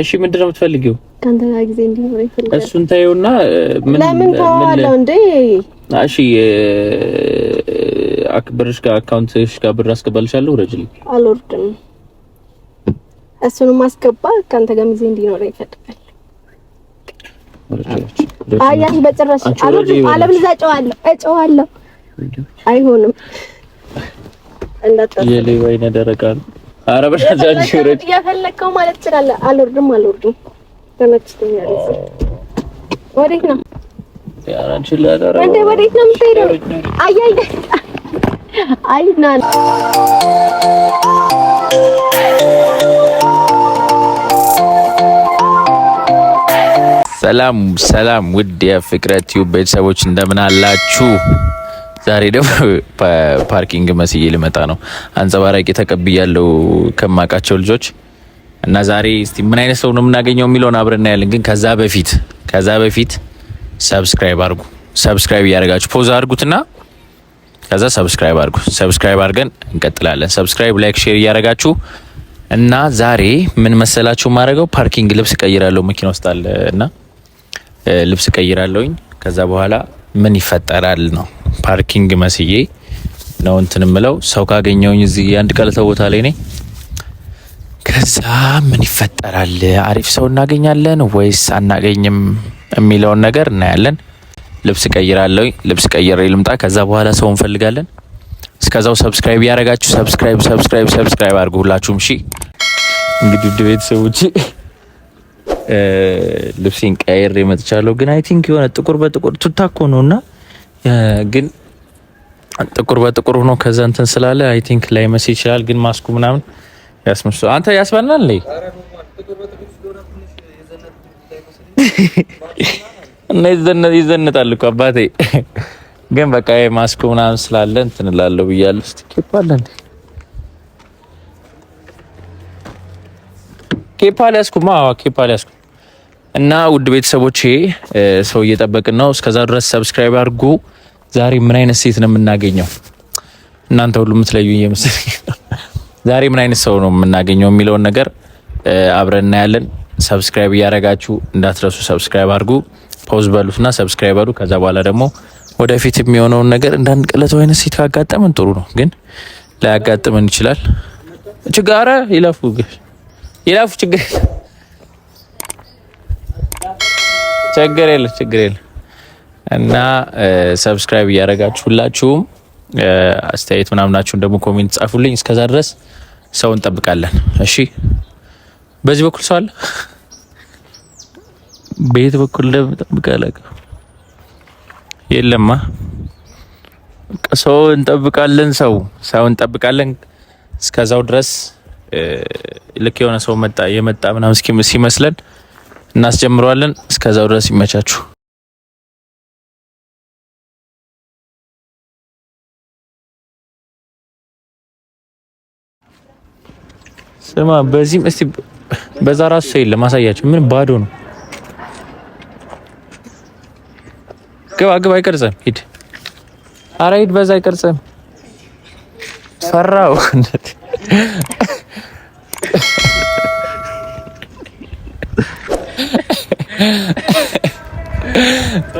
እሺ ምንድነው የምትፈልጊው? ካንተ ጋር ጊዜ እንዲኖር ይፈልጋል። እሱን ታየውና ለምን ታዋለው እንዴ? እሺ አክብርሽ ጋር አካውንትሽ ጋር ብር አስገባልሻለሁ። ረጅል አልወርድም። እሱንም አስገባ። ካንተ ጋር ጊዜ እንዲኖር ይፈልጋል። አያሽ በጭራሽ አለብልዛ እጨዋለሁ። አይሆንም እንዳታስ የሌባይነ ደረቃል። ኧረ በእናትህ ረጅ ያፈለከው ማለት ትችላለህ። አልወርድም ተመችቶኛል። ወዴት ነው ያራንችላ ደረ እንዴ? ወዴት ነው የምትሄደው? አይና ሰላም ውድ የፍቅረ ቲዩብ ቤተሰቦች እንደምን አላችሁ? ዛሬ ደግሞ ፓርኪንግ መስዬ ልመጣ ነው። አንጸባራቂ ተቀብያለሁ ከማውቃቸው ልጆች እና ዛሬ እስቲ ምን አይነት ሰው ነው የምናገኘው የሚለውን አብረን እናያለን። ግን ከዛ በፊት ሰብስክራይብ አድርጉ። ሰብስክራይብ እያደረጋችሁ ፖዝ አድርጉትና ከዛ ሰብስክራይብ አድርጉ። ሰብስክራይብ አድርገን እንቀጥላለን። ሰብስክራይብ፣ ላይክ፣ ሼር እያደረጋችሁ እና ዛሬ ምን መሰላችሁ ማድረገው ፓርኪንግ ልብስ ቀይራለሁ። መኪና ውስጥ አለ እና ልብስ ቀይራለሁኝ። ከዛ በኋላ ምን ይፈጠራል ነው ፓርኪንግ መስዬ ነው እንትን ምለው ሰው ካገኘውኝ እዚህ አንድ ቀለተ ቦታ ላይ ነኝ። ከዛ ምን ይፈጠራል? አሪፍ ሰው እናገኛለን ወይስ አናገኝም የሚለውን ነገር እናያለን። ልብስ ቀይራለሁኝ። ልብስ ቀይሬ ልምጣ። ከዛ በኋላ ሰው እንፈልጋለን። እስከዛው ሰብስክራይብ ያደረጋችሁ ሰብስክራይብ አድርጉ ሁላችሁም። እሺ እንግዲህ ውድ ቤተሰቦች ልብሴን ቀይሬ መጥቻለሁ። ግን አይ ቲንክ የሆነ ጥቁር በጥቁር ቱታኮ ነውና ግን ጥቁር በጥቁር ሆኖ ከዛ እንትን ስላለ አይ ቲንክ ላይ መስ ይችላል። ግን ማስኩ ምናምን ያስመስል አንተ ያስባልናል ላይ እና ይዘነጣል እኮ አባቴ። ግን በቃ ማስኩ ምናምን ስላለ እንትን እላለሁ ብያለሁ። እስቲ ኬፓል እንዴ ኬፓል ያስኩ እና ውድ ቤተሰቦቼ ሰው እየጠበቅን ነው። እስከዛ ድረስ ሰብስክራይብ አድርጉ። ዛሬ ምን አይነት ሴት ነው የምናገኘው? እናንተ ሁሉ የምትለዩ እየመሰለኝ ዛሬ ምን አይነት ሰው ነው የምናገኘው የሚለውን ነገር አብረን እናያለን። ሰብስክራይብ እያደረጋችሁ እንዳትረሱ። ሰብስክራይብ አድርጉ። ፖዝ በሉትና ሰብስክራይብ አድርጉ። ከዛ በኋላ ደግሞ ወደፊት የሚሆነውን ነገር እንዳንቀለተው አይነት ሴት ካጋጠመን ጥሩ ነው፣ ግን ላያጋጥመን ይችላል። ችጋራ ይላፉ ችግር የለም እና ሰብስክራይብ እያደረጋችሁ ሁላችሁም አስተያየት ምናምናችሁን ደግሞ ኮሜንት ጻፉልኝ። እስከዛ ድረስ ሰው እንጠብቃለን። እሺ በዚህ በኩል ሰው አለ። ቤት በኩል እንደምጠብቃለህ የለማ። ሰው እንጠብቃለን። ሰው እንጠብቃለን። እስከዛው ድረስ ልክ የሆነ ሰው የመጣ ምናምን ሲመስለን እናስጀምረዋለን። እስከዛው ድረስ ይመቻችሁ። ስማ በዚህም እስቲ በዛ ራሱ ሰው የለም። ማሳያችሁ ምን ባዶ ነው። ግባ አይቀርጽም። ሂድ ኧረ ሂድ። በዛ አይቀርጽም። ፈራው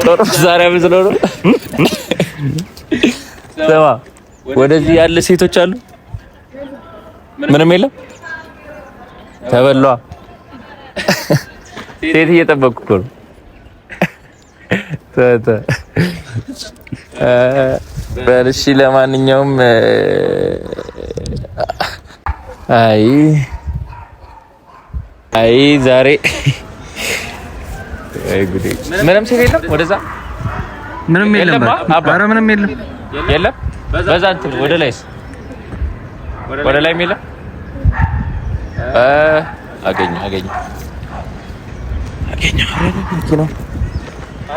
ጦር ዛሬ አብዝሎ ነው። ስማ ወደዚህ ያለ ሴቶች አሉ። ምንም የለም። ተበሏ። ሴት እየጠበቅኩ ነው። በልሺ ለማንኛውም አይ ዛሬ ጉዴ ምንም ሴት የለም። ወደዛ ምንም የለም። ኧረ ምንም የለም። በዛ እንትን ወደ ላይስ ወደ ላይ የለም። አገኘ ነው።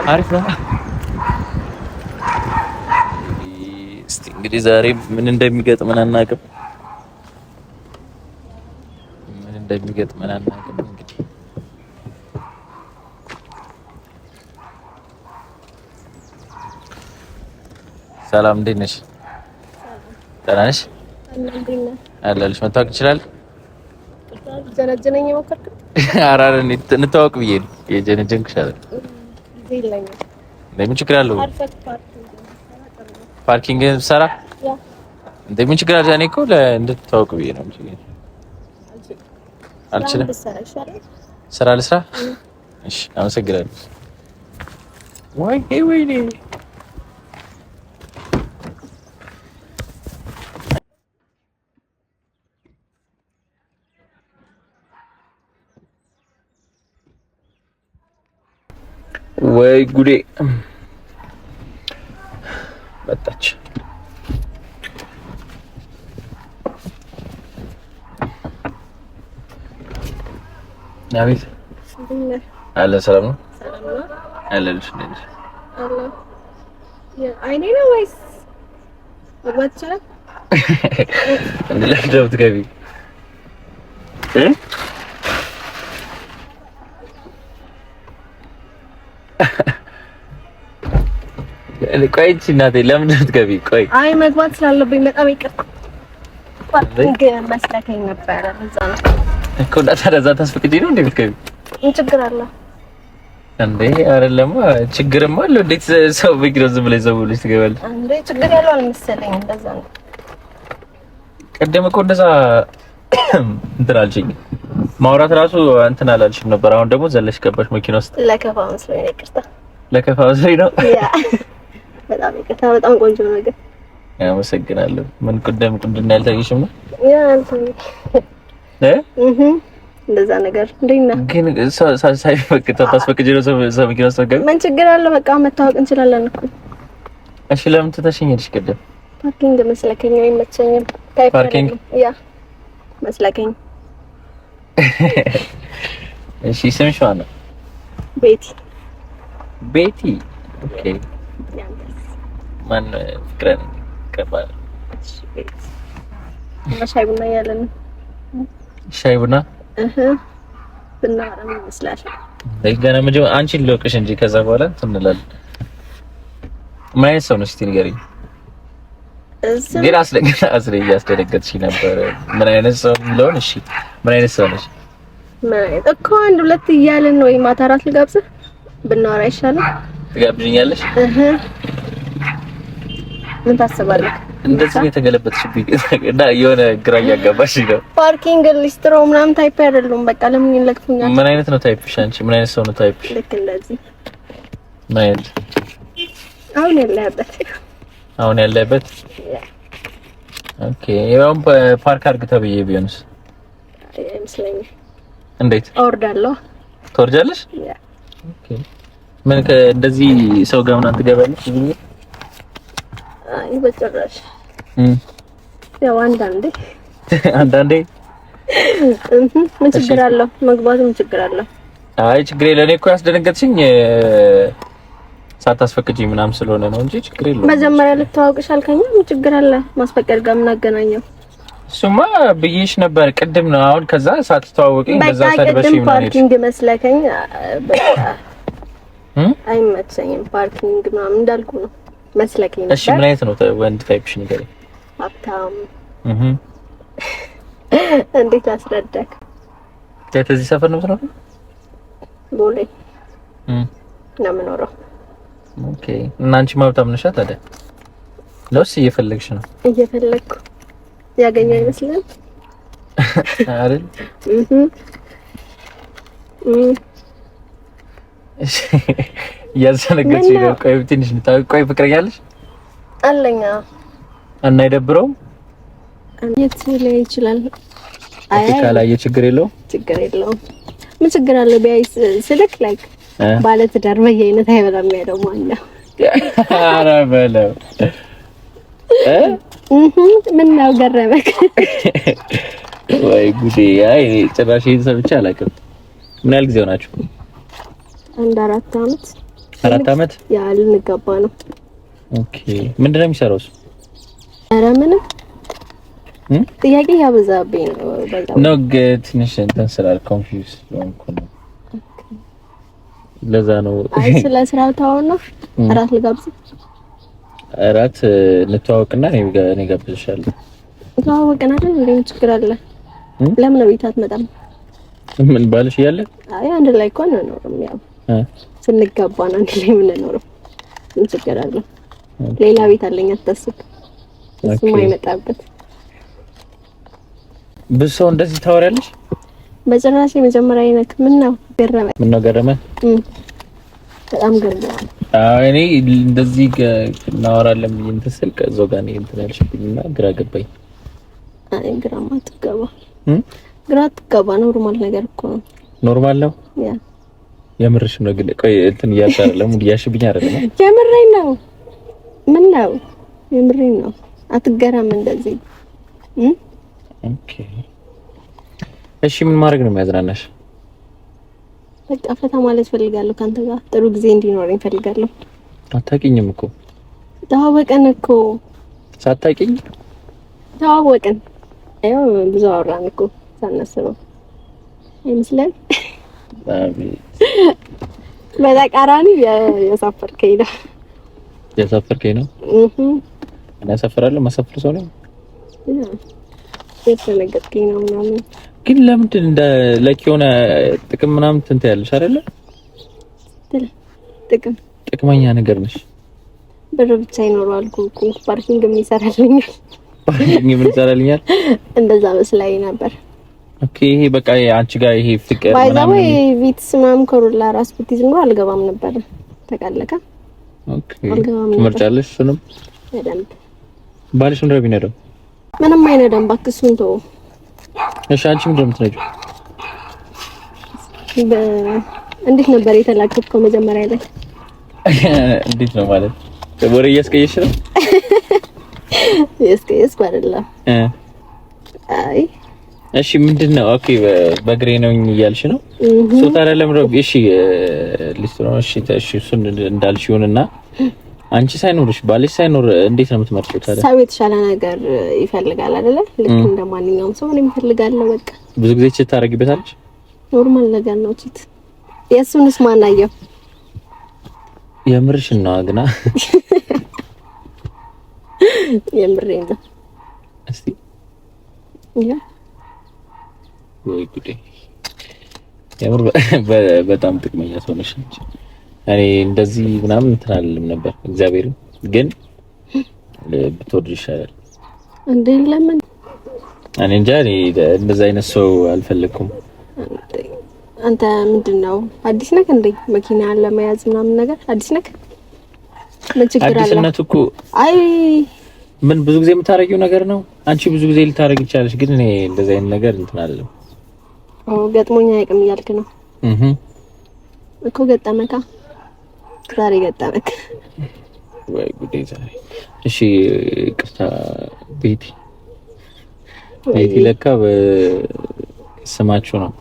አሪፍ ነው። እስቲ እንግዲህ ዛሬ ምን እንደሚገጥመን አናውቅም። እንግዲህ ሰላም፣ እንዴት ነሽ? ደህና ነሽ? አለልሽ። መታወቅ ይችላል? ዘነጀነኝ የሞከርኩት አራረ እንተዋወቅ ብዬ ነው የጀነጀንኩሽ አይደል? ምን ችግር አለው? ፓርኪንግ ሰራ ምን ችግር አለ? እኔ እኮ እንድትተዋወቅ ብዬ ነው እንጂ አልችልም። ስራ ልስራ? እሺ አመሰግናለሁ። ወይኔ ወይ ጉዴ መጣች። አቤት አለ። ሰላም ነው አለልሽ። እንዴት አለ? አይኔ ነው ወይስ መግባት ይችላል? እንዴ ለምን ትገቢ? ቆይ እናቴ ለምን ትገቢ? ቆይ አይ መግባት ስላለብኝ በጣም ይቅርታ። ፓርኪንግ መስለከኝ ነበር እዛ ነው እኮ እንዳታረዛ ታስፈቅጂ ነው እንዴ ብትገቢ? ምን ችግር አለ እንዴ? አይደለም ችግርማ አለ። እንዴት ሰው በግሮ ዝም ብለሽ ዘው ብለሽ ትገባለሽ እንዴ? ችግር ያለው አልመሰለኝ። እንደዛ ነው። ቀደም እኮ እንደዛ እንትን አልሽኝ። ማውራት ራሱ እንትን አላልሽም ነበር። አሁን ደግሞ ዘለሽ ገባሽ መኪና ውስጥ። ለከፋ መስሎኝ ነው። ይቅርታ። ለከፋ መስሎኝ ነው። በጣም ይቅርታ። በጣም ቆንጆ ነገር። አመሰግናለሁ። ምን ቀደም ቅድም ያልታየሽም ነው? ያ አልታየ እንደዛ ነገር እንደኛ ግን ሳይፈቅድ ታስፈቅጂ ነው ሰው መኪና ውስጥ ገብ ምን ችግር አለ? በቃ መታወቅ እንችላለን እኮ። እሺ ለምን ትተሽኝ ሄድሽ? ቅድም ፓርኪንግ መስለከኝ አይመቸኝም። ፓርኪንግ ያ መስለከኝ። እሺ ስምሽ ማን ነው? ቤቲ። ቤቲ ኦኬ። ማን ፍቅረን ከባል? እሺ ቤቲ። ሻይ ቡና ያለን ሻይ ቡና ብናወራ ይመስላል። ገና መጀመሪያ አንቺን ልወቅሽ እንጂ ከዛ በኋላ እንላለን። ምን አይነት ሰው ነሽ እስቲ ንገሪኝ። ግን አስደነገጥሽኝ ነበር። ምን አይነት ሰው እንደሆነ? እሺ ምን አይነት ሰው ነሽ? ምን አይነት እኮ አንድ ሁለት እያልን ወይ ማታ እራት ልጋብዝህ ብናወራ አይሻልም? ትጋብዥኛለሽ? ምን ታስባለህ? እንደዚህ የተገለበጥሽብኝ እና የሆነ ግራ እያጋባሽ ነው። ፓርኪንግ ሊስትሮ ምናምን ታይፕ አይደለም። በቃ ለምን ይለክፉኛል? ምን አይነት ነው ታይፕሽ? አንቺ ምን አይነት ሰው ነው ታይፕሽ? ልክ እንደዚህ ማለት አሁን ያለበት ኦኬ። ያው ፓርክ አድርግ ተብዬ ቢሆንስ? አይመስለኝም። እንዴት አወርዳለሁ? ትወርጃለሽ? ኦኬ። ምን እንደዚህ ሰው ጋር ምናምን ትገባለሽ? አይ በጭራሽ። ያው አንዳንዴ ምን ችግር አለው? መግባቱ ምን ችግር አለው? አይ ችግር የለም። እኔ እኮ ያስደነገጥሽኝ ሳታስፈቅጂኝ ምናምን ስለሆነ ነው እንጂ ችግር የለውም። መጀመሪያ ልታወቅሽ አልከኝ። ምን ችግር አለ? ማስፈቀድ ጋር ምን አገናኘው? እሱማ ብዬሽ ነበር ቅድም ነው። አሁን ከዛ ሳትተዋወቂኝ እንደዛ ተደበሽኝ ምናምን ፓርኪንግ መስለከኝ። በቃ አይመቸኝም ፓርኪንግ ምናምን እንዳልኩ ነው መስለከኝ ነበር። እሺ ምን አይነት ነው ወንድ ታይፕሽ ንገሪኝ። ሀብታም እንዴት ላስረዳክ? ከዚህ ሰፈር ነው የምትኖረው? ቦሌ ነው የምኖረው። ኦኬ። እና አንቺ ሀብታም ነሽ ታዲያ? ለውስ እየፈለግሽ ነው? እየፈለግኩ ያገኘው ይመስላል አይደል? እሺ ያዘነገች ነው። ቆይ ትንሽ ቆይ ፍቅረኛለሽ? አለኝ። እና አይደብረውም? አንየት ላይ ይችላል። አይ ካላየ ችግር የለውም። ችግር የለውም። ምን ችግር አለ? ቢያይስ ስልክ ላይክ ባለ ትዳር በየአይነት አይበላም ያለው ማለት ነው። ኧረ በለው ምን ነው ገረመክ? ወይ ጉዴ! አይ ጭራሽ ይሄን ሰምቼ አላውቅም። ምን ያህል ጊዜ ሆናችሁ? አንድ 4 አመት። 4 አመት? ያ ልንገባ ነው። ኦኬ። ምንድን ነው የሚሰራው እሱ? ኧረ ምንም ጥያቄ ያበዛብኝ ነው። በዛው ነው ትንሽ እንትን ስላል ኮንፊውዝ ሆንኩ ነው። ለዛ ነው። አይ ስለ ስራው ታውና እራት ልጋብዝ። እራት ልተዋወቅና እኔ ጋብዝሻለሁ። ተዋወቅና አይደል? ምን ችግር አለ? ለምን ነው ቤት አትመጣም? ምን ባልሽ እያለ አይ አንድ ላይ እኮ አንኖርም። ያው ስንገባ ነው አንድ ላይ የምንኖረው። ምን ችግር አለው? ሌላ ቤት አለኝ አታስብ። እሱማ አይመጣበት። ብዙ ሰው እንደዚህ ታወሪያለሽ? በጭራሽ የመጀመሪያ አይነት ምን ነው ገረመኝ። ምን ነው ገረመኝ? በጣም ገረመኝ። እኔ እንደዚህ እናወራለን ብዬ እንትን ስል ከዛው ጋር ነው እንትን ያልሽብኝና ግራ ገባኝ። አይ ግራማ ትገባ ግራ ትገባ ኖርማል ነገር እኮ ነው። ኖርማል ነው። ያ የምርሽ ነው ግን ቆይ እንትን እያልሻለሁ ሙድ እያልሽብኝ አይደለም? የምሬን ነው። ምን ነው የምሬን ነው። አትገራም እንደዚህ። ኦኬ እሺ ምን ማድረግ ነው የሚያዝናናሽ? በቃ ፈታ ማለት ፈልጋለሁ። ካንተ ጋር ጥሩ ጊዜ እንዲኖረኝ ፈልጋለሁ። አታውቂኝም እኮ ተዋወቅን እኮ። ሳታውቂኝ ተዋወቅን። ያው ብዙ አወራን እኮ ሳናስበው አይመስልም? በተቃራኒ ያሳፈርከኝ ነው። ያሳፈርከኝ ነው? እኔ ያሳፈራለሁ? ማሳፈር ሰው ነው? የተነገርከኝ ነው ምናምን። ግን ለምንድን እንደ የሆነ ጥቅም ምናምን እንትን ያለሽ አይደለ? ጥቅመኛ ነገር ነሽ። ብር ብቻ ይኖረዋል እኮ ፓርኪንግ ምን ይሰራልኛል? ፓርኪንግ ምን ይሰራልኛል? እንደዛ መስላኝ ነበር። ኦኬ ይሄ በቃ አንቺ ጋር ይሄ ፍቅር ምናምን ቪትስ ምናምን ኮሮላ ራስ ብትይዝ ኖሮ አልገባም ነበር። ተቃለካ ኦኬ ትመርጫለሽ? እሱንም በደንብ ባልሽ እንደው ቢነዳው ምንም አይነዳም እባክህ እሱን ተወው። እሺ አንቺ ምንድን ነው የምትነጂው? እንዴት ነበር የተላከብከው መጀመሪያ ላይ? እንዴት ነው ማለት ወሬ እያስቀየሽ ነው? እያስቀየስኩ አይደለም። አይ እሺ ምንድነው? ኦኬ በግሬ ነው እያልሽ ነው? ሶታ አይደለም ነው? እሺ ሊስትሮ እሺ እሱን እንዳልሽ ይሁንና አንቺ ሳይኖርሽ ባልሽ ሳይኖር እንዴት ነው የምትመርጪው ታዲያ? ሰው የተሻለ ነገር ይፈልጋል አይደለ? ልክ እንደማንኛውም ሰው እኔም እፈልጋለሁ። በቃ ብዙ ጊዜ ቺት ታደርጊበታለሽ? ኖርማል ነገር ነው ቺት። የእሱንስ ማን አየው? የምርሽን ነው ግና የምሬን ነው። እስቲ ያ ወይ ጉዴ የምር በጣም ጥቅመኛ ሰው ነሽ አንቺ። እኔ እንደዚህ ምናምን እንትን አልልም ነበር። እግዚአብሔር ግን ብትወድ ይሻላል እንዴ? ለምን? እኔ እንጃ እንደዚህ አይነት ሰው አልፈለኩም። አንተ ምንድነው አዲስ ነህ እንዴ? መኪና ለመያዝ ምናምን ነገር አዲስ ነህ? ምን ችግር አለ? አዲስነት እኮ አይ ምን ብዙ ጊዜ የምታረጊው ነገር ነው። አንቺ ብዙ ጊዜ ልታረጊ ይችላልሽ፣ ግን እኔ እንደዚህ አይነት ነገር እንትን አልልም። ገጥሞኛ አይቅም እያልክ ነው እኮ። ገጠመካ ዛሬ ገጠመክ ወይ ጉዴ ዛሬ። እሺ ቅርታ ቤቲ ለካ በስማችሁ ነው።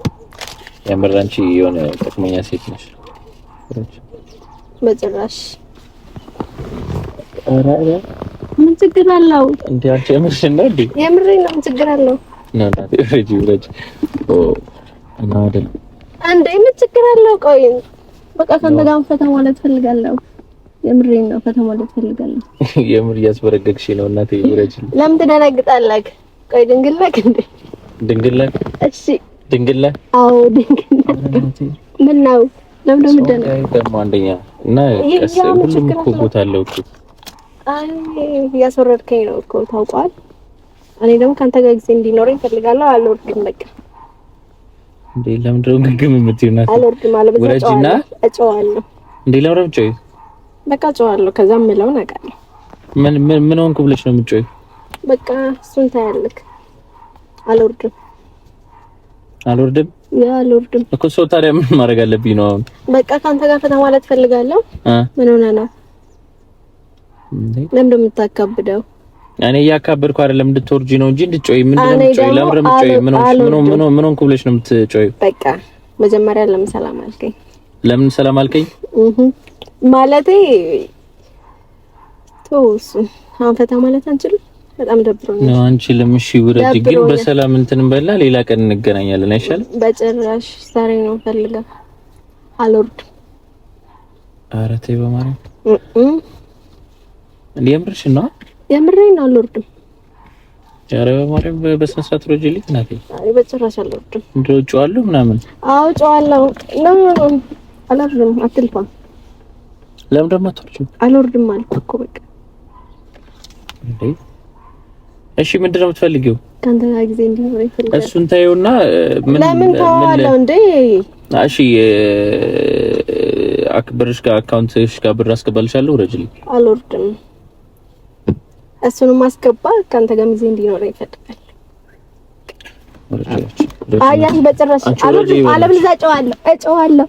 የምር አንቺ የሆነ ጥቅመኛ ሴት ነሽ። በጭራሽ። ኧረ ምን ችግር አለው እንዴ? አንቺ የምርሽ ነው እንዴ? የምሬን ነው። ምን ችግር አለው? ረጅ እና አይደል አንዴ ምን ችግር አለው? ቆይ በቃ ካንተ ጋር ፈታ ማለት ፈልጋለሁ። የምሬን ነው። ፈታ ማለት ፈልጋለሁ። የምር እያስበረገግሽ ነው እናቴ። ረጅ ለምን ትደነግጣለህ? ቆይ ድንግል ነህ እንዴ? ድንግል ነህ? እሺ ድንግል ነህ? አዎ ድንግል ነህ። ምን ነው ለምን እንደምደነግጥ ደግሞ አንደኛ እና ቀስ ሁሉም እኮ ቦታ አለው እኮ። አይ እያስወረድከኝ ነው እኮ ታውቋል። እኔ ደግሞ ካንተ ጋር ጊዜ እንዲኖረኝ ፈልጋለሁ። አልወርድም በቃ። እንዴ ለምን ደግሞ ግግም የምትይው ናት? አልወርድም ማለት በዛው እጨዋለሁ። እንዴ ለምን ረብጨይ? በቃ እጨዋለሁ። ከዛም ምለውን አውቃለሁ። ምን ሆንኩ ብለሽ ነው የምትጨው? በቃ እሱን ታያለህ። አልወርድም አልወርድም አልወርድም እኮ። ሰው ታዲያ ምን ማድረግ አለብኝ ነው አሁን? በቃ ካንተ ጋር ፈታ ማለት ፈልጋለሁ። ምን ሆነ ነው? ለምን እንደምታካብደው? እኔ እያካበድኩ አይደለም፣ እንድትወርጂ ነው እንጂ እንድትጮይ። ምንድነው የምትጮይ? ለምን የምትጮይ? ምን ሆንኩ ብለሽ ነው የምትጮይ? በቃ መጀመሪያ ለምን ሰላም አልከኝ? ለምን ሰላም አልከኝ? ማለቴ ተውስ። አሁን ፈታ ማለት አንችልም? በጣም ደብሮኛል ነው። አንቺ ለምሽ ውረጅ፣ ግን በሰላም እንትን በላ ሌላ ቀን እንገናኛለን አይሻልም? በጭራሽ ዛሬ ነው ፈልገው። አልወርድም። ኧረ ተይ በማርያም የምርሽ ነው? የምሬን ነው። አልወርድም። ኧረ በማርያም በስነ ስርዓት ሮጅልኝ ናቴ። አይ በጭራሽ አልወርድም። እንደው ጨዋለሁ ምናምን። አዎ ጨዋለሁ። አልወርድም። አትልፋ። ለምን ደግሞ አትወርጂም? አልወርድም አልኩ እኮ በቃ። እንዴ እሺ ምንድነው የምትፈልጊው? ካንተ ጋር ጊዜ እንዲኖር ይፈልጋል። እሱን ታየውና ለምን ተዋለው እንዴ? እሺ አክብርሽ ጋር አካውንትሽ ጋር ብር አስገባልሻለሁ። ረጅልኝ። አልወርድም። እሱንም አስገባ። ካንተ ጋር ጊዜ እንዲኖር ይፈልጋል። አያት በጭራሽ አልወርድም። አለብልዛ እጨዋለሁ።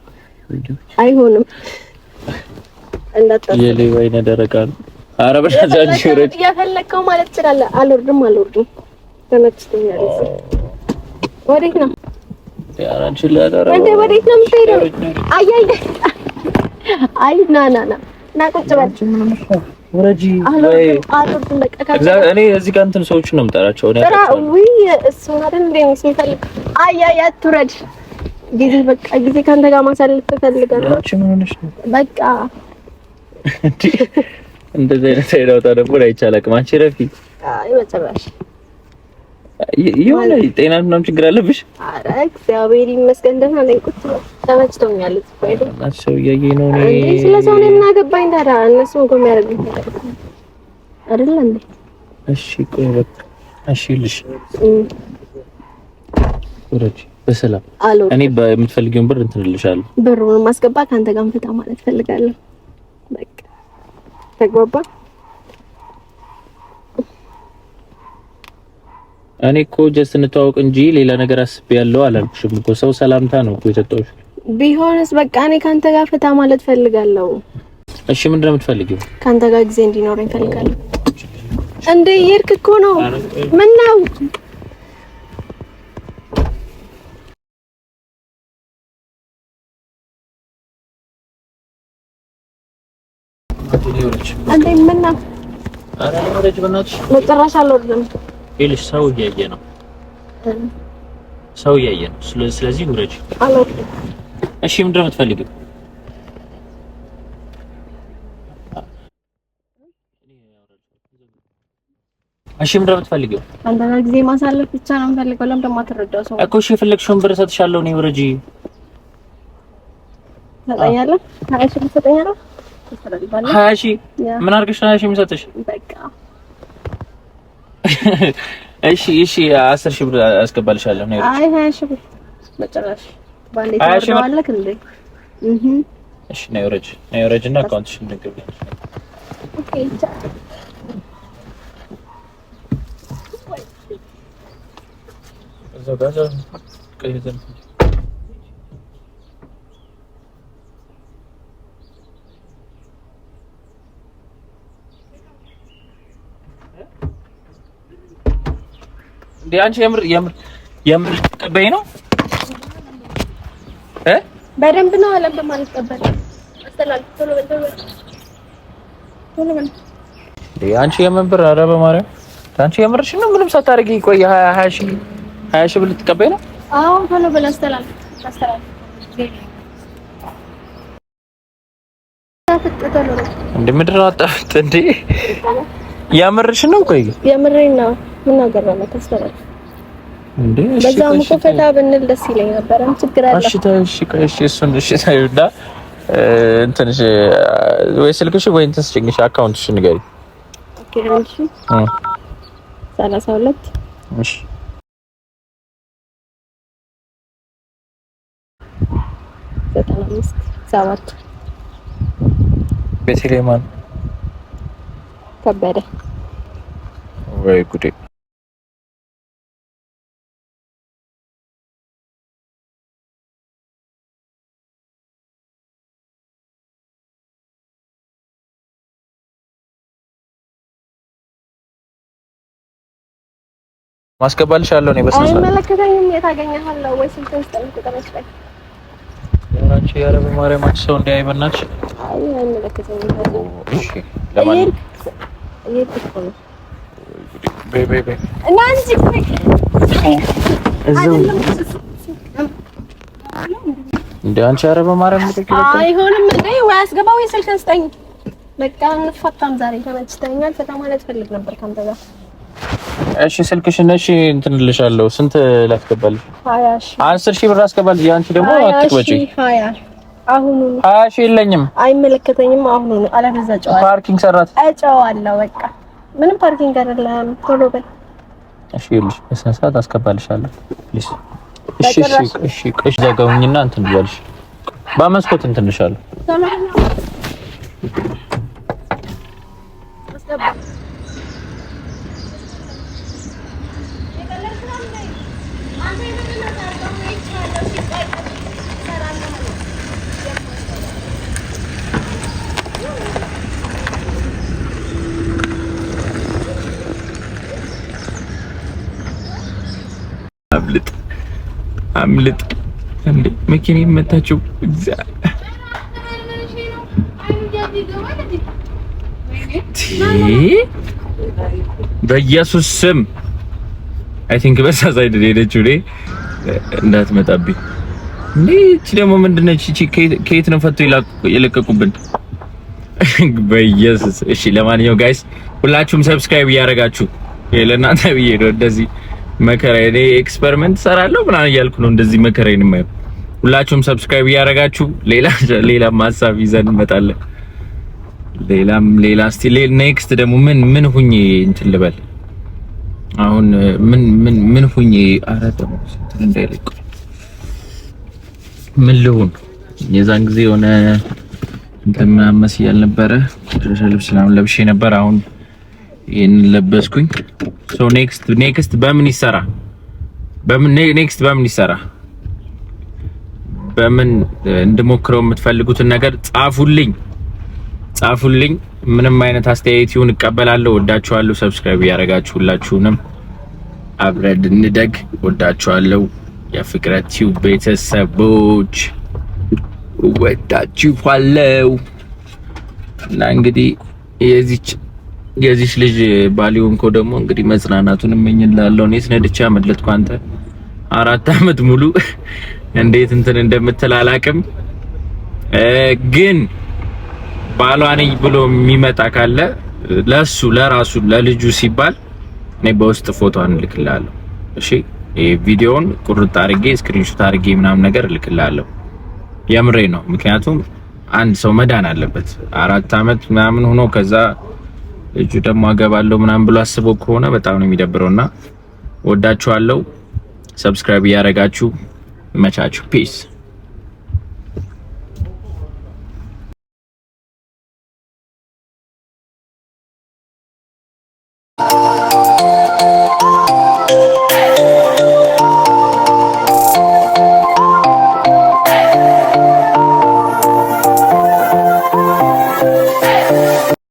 አይሆንም። እንዳታስብ የሌባ አይነ ደረቃል። ኧረ በእናትህ ረጅ ያፈለከው ማለት ትችላለህ። አልወርድም። ተመችቶኛል። ወዴት ነው? ያራንቺ ለዳራ ወዴት ነው የምትሄደው? አይ ና ቁጭ በል። ወረጂ ወይ አልወርድም። በቃ እኔ እዚህ ጋር እንትን ሰዎችን ነው የምጠራቸው። ወይ እሱ አይደል እንዴ የሚፈልግ? አትውረድ። ጊዜ ካንተ ጋር ማሳለፍ ትፈልጋለህ? አንቺ ምን ሆነሽ ነው? በቃ እንደዚህ አይነት አይዳውታ ደግሞ አይቻልም። አንቺ ረፊ አይ በጭራሽ የሆነ ጤና ምናምን ችግር አለብሽ? ኧረ እግዚአብሔር ይመስገን ደህና ነኝ። ቁጭ ተመችቶኛል። ሰው እያየኝ ነው። እኔ ስለ ሰው ነው የምናገባኝ ታዲያ። እነሱ እንኳን የሚያደርጉኝ አይደል እንዴ? እሺ ቆይ በቃ እሺ ልሽ ወረጂ በሰላም እኔ በምትፈልጊውን ብር እንትን እልሻለሁ። ብሩን ማስገባ ካንተ ጋር ፍታ ማለት ፈልጋለሁ። በቃ ተግባባ። እኔ እኮ ጀስት እንተዋወቅ እንጂ ሌላ ነገር አስቤያለሁ አላልኩሽም እኮ። ሰው ሰላምታ ነው እኮ የሰጠሁሽ። ቢሆንስ በቃ እኔ ካንተ ጋር ፍታ ማለት ፈልጋለሁ። እሺ ምንድን ነው የምትፈልጊው? ካንተ ጋር ጊዜ እንዲኖረኝ ፈልጋለሁ። እንዴ ይርክ እኮ ነው። ምን ነው አንዴ ምን ነው? ኧረ ወረጅ በእናትሽ መጨረሻ አልወርድም። ይልሽ ሰው እያየ ነው። ስለዚህ ውረጅ። አልወርድም። እሺ ምንድን ነው የምትፈልጊው? እሺ ምንድን ነው የምትፈልጊው? አንተ ጋር ጊዜ ማሳለፍ ብቻ ነው የምፈልገው። ለምን ደግሞ አትረዳው ሰው እኮ። እሺ የፈለግሽውን ብር እሰጥሻለሁ። እኔ ውረጂ። ትሰጠኛለህ? ትሰጠኛለህ? ሀያ ሺህ ምን አድርገሽ ነው 20 ሺህ የምሰጥሽ? በቃ እሺ 10 ሺህ ብር አስገባልሻለሁ ነው። አይ 20 ሺህ ብር መጨረሻ ባንዴ ታወራለህ እንዴ? እሺ ነው ወረጅ እና አካውንትሽን ንገሪኝ። ኦኬ ጋዛ ከይዘን አንቺ የምር ተቀበይ ነው በደንብ ነው አለም በማለት ተቀበል አስተላልፍ። ቶሎ በል አንቺ የምን ብር? ኧረ በማርያም አንቺ የምርሽ ነው? ምንም ሳታረጊ ቆይ 20 ሺህ ብር ልትቀበይ ነው? አዎ ቶሎ በል አስተላልፍ። እንዴ ምንድን ነው አጣፍጥ እንዴ? የምርሽ ነው? ቆይ የምሬን ነው። ምን ነገር ነው ተስተላልፍ እንዴ? በዛም እኮ ፈታ ብንል ደስ ይለኝ ነበር። ችግር አለ? እሺ እሱን ታዩና እንትንሽ ወይ ስልክሽ ወይ እንትስ ጭንሽ አካውንትሽ ንገሪ። ኦኬ እሺ 32 እሺ 95 7 ቤተሌማን ከበደ ወይ ጉዴ። ማስገባልሻለሁ ነው በስነ ስርዓት። አይመለከተኝም። የታገኘሃለሁ ወይ ስልክህን ስጠኝ ቁጥርሽ ላይ ያራንቺ ያረብ ማርያም ሰው እንዲያይ በእናትሽ። አይ አይመለከተኝም። እሺ ለማን በይ እና አንቺ እንደ አንቺ ያረብ ማርያም አይሆንም እንዴ? ወይ አስገባው ወይ ስልክህን ስጠኝ። በቃ እንፈታም ዛሬ ተመችተኛል። ፈታ ማለት ፈልግ ነበር ካንተ ጋር እሺ ስልክሽን እሺ እንትን ልሻለሁ። ስንት ላስገባልሽ? 10 ሺህ ብር አስገባልሽ። ያንቺ ደግሞ አትቆጪ። 20 አሁን 20 ሺህ የለኝም። አይመለከተኝም። አሁን አለበዛ ጨዋ ፓርኪንግ ሰራት እጨዋለሁ። በቃ ምንም ፓርኪንግ አይደለም። ቶሎ በል እሺ። ይልሽ በስነ ስርዓት አስገባልሻለሁ ፕሊዝ። እሺ እሺ እሺ ዘጋውኝና እንትን ብያለሽ። በመስኮት እንትን ልሻለሁ። አምልጥ እንዴ መኪና ይመታችሁ። በኢየሱስ ስም አይ ቲንክ በሳ ሳይድ ሄደች ወዴ እንዳትመጣብኝ። እቺ ደግሞ ምንድነች? እቺ ከየት ነው ፈቶ የለቀቁብን? በኢየሱስ እሺ። ለማንኛውም ጋይስ ሁላችሁም ሰብስክራይብ እያደረጋችሁ ለእናንተ ብዬ ነው እንደዚህ መከራ እኔ ኤክስፐሪመንት ሰራለሁ ምናምን እያልኩ ነው እንደዚህ መከራዬን የማየው። ሁላችሁም ሰብስክራይብ እያደረጋችሁ ሌላ ሀሳብ ይዘን እንመጣለን። ሌላ እስቲ ኔክስት ደግሞ ምን ሁኜ እንትን ልበል አሁን ምን ሁኜ አረተው እንትን እንዳይልቅ ምን ልሁን? የዛን ጊዜ የሆነ እንትን ማመስ ያልነበረ ልብስ ለብሼ ነበር። አሁን ይሄን ለበስኩኝ። ሶ ኔክስት በምን ይሰራ? በምን እንድሞክረው የምትፈልጉትን ነገር ጻፉልኝ። ምንም አይነት አስተያየት ይሁን እቀበላለሁ። ወዳችኋለሁ። ሰብስክራይብ ያደረጋችሁ ሁላችሁንም አብረን እንደግ። ወዳችኋለሁ። የፍቅረ ቲዩብ ቤተሰቦች ወዳችኋለሁ። እና እንግዲህ የዚች ልጅ ባሊውን እኮ ደግሞ እንግዲህ መጽናናቱን እመኝላለሁ። እኔስ ነድቻ መድለጥኩ። አንተ 4 አመት ሙሉ እንዴት እንትን እንደምትል አላቅም። ግን ባሏ ነኝ ብሎ የሚመጣ ካለ ለራሱ ለልጁ ሲባል እኔ በውስጥ ፎቶን እልክልሃለሁ። እሺ ይሄ ቪዲዮውን ቁርጥ አድርጌ ስክሪንሾት አድርጌ ምናምን ነገር እልክልሃለሁ። የምሬ ነው። ምክንያቱም አንድ ሰው መዳን አለበት። 4 አመት ምናምን ሆኖ ከዛ ልጁ ደግሞ አገባለሁ ምናምን ብሎ አስቦ ከሆነ በጣም ነው የሚደብረውና ወዳችኋለሁ። ሰብስክራይብ ያደረጋችሁ መቻችሁ ፒስ